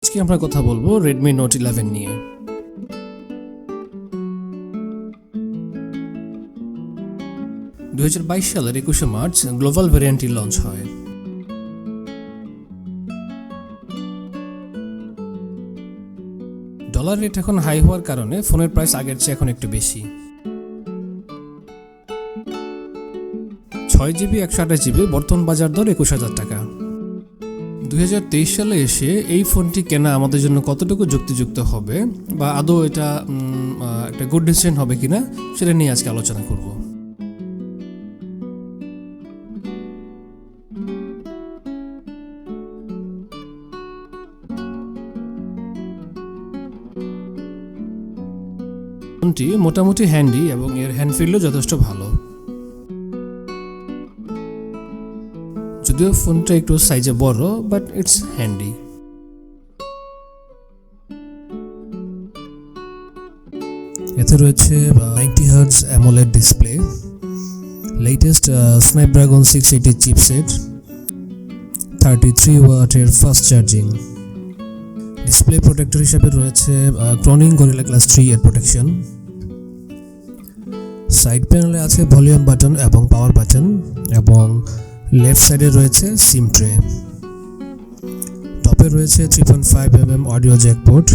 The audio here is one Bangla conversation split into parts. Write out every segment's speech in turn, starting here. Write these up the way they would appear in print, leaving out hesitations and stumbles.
আজকে আমরা কথা বলবো Redmi Note 11 নিয়ে। সালের 21শে মার্চ গ্লোবাল ভ্যারিয়েন্টটি লঞ্চ হয়। ডলার রেট এখন হাই হওয়ার কারণে ফোনের প্রাইস আগের চেয়ে এখন একটু বেশি। 6GB 128GB বর্তমান বাজার দর 21,000 টাকা। 2023 সালে এসে এই ফোনটি কেনা আমাদের জন্য কতটুকু যুক্তিযুক্ত হবে বা আদৌ এটা একটা গুড ডিসিশন হবে কিনা সেটা নিয়ে আজকে আলোচনা করব। ফোনটি মোটামুটি হ্যান্ডি এবং এর হ্যান্ডফিলও যথেষ্ট ভালো। যদিও ফোনটা একটু সাইজে বড়, বাট ইটস হ্যান্ডি। এতে রয়েছে 90Hz AMOLED display, latest Snapdragon 680 chipset, 33 ওয়াটের ফাস্ট চার্জিং। ডিসপ্লে প্রোটেক্টর হিসেবে রয়েছে ক্রনিং গরিলা গ্লাস 3 এর প্রোটেকশন। সাইড প্যানেলে আছে ভলিউম বাটন এবং পাওয়ার বাটন এবং লেফট সাইডে রয়েছে সিম ট্রে। টপে রয়েছে 3.5mm audio jack port,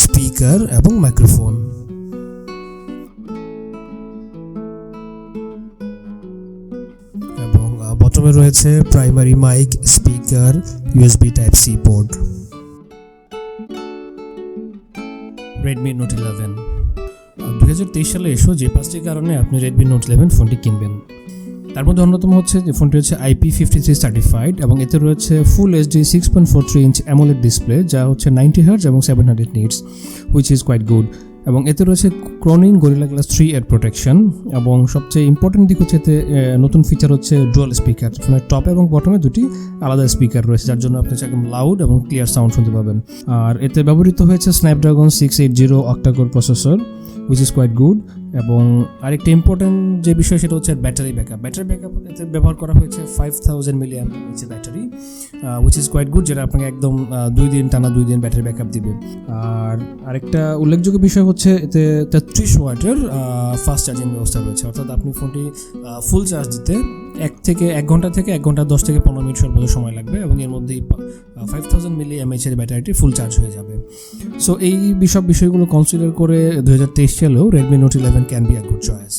speaker এবং মাইক্রোফোন। এবং বটমে রয়েছে primary mic, speaker, USB type C port. Redmi Note 11 2023 সালে এসো যে 5টি কারণে আপনি Redmi Note 11 ফোনটি কিনবেন। তার মধ্যে অন্যতম হচ্ছে যে ফোনটি হচ্ছে IP53 সার্টিফাইড এবং এতে রয়েছে full HD 6.43 inch AMOLED display, যা হচ্ছে 90Hz এবং 700 nits, which is quite good. এবং এতে রয়েছে ক্রনিং গরিলা গ্লাস 3 এর প্রোটেকশন এবং সবচেয়ে ইম্পর্টেন্ট দিক হচ্ছে এতে নতুন ফিচার হচ্ছে ডুয়াল স্পিকার। ফোনের টপ এবং বটমে দুটি আলাদা স্পিকার রয়েছে, যার জন্য আপনি একদম লাউড এবং ক্লিয়ার সাউন্ড শুনতে পাবেন। আর এতে ব্যবহৃত হয়েছে Snapdragon 680 octacore processor, which is quite good. এবং আরেকটা ইম্পর্টেন্ট যে বিষয় সেটা হচ্ছে ব্যাটারি ব্যাকআপ। এতে ব্যবহার করা হয়েছে 5000 mAh battery, which is quite good, যেটা আপনাকে একদম 2 দিন টানা 2 দিন ব্যাটারি ব্যাকআপ দিবে। আর আরেকটা উল্লেখযোগ্য বিষয় হচ্ছে এতে 33 ওয়াটের ফাস্ট চার্জিং ব্যবস্থা রয়েছে, অর্থাৎ আপনি ফোনটি ফুল চার্জ দিতে 1 ঘন্টা থেকে 1 ঘন্টা 10 থেকে 15 মিনিট সর্বোচ্চ সময় লাগবে এবং এর মধ্যেই 5000 mAh এর ব্যাটারিটি ফুল চার্জ হয়ে যাবে। সো এই বিষয়গুলো কনসিডার করে 2023 সালেও Redmi Note 11 can be a good choice.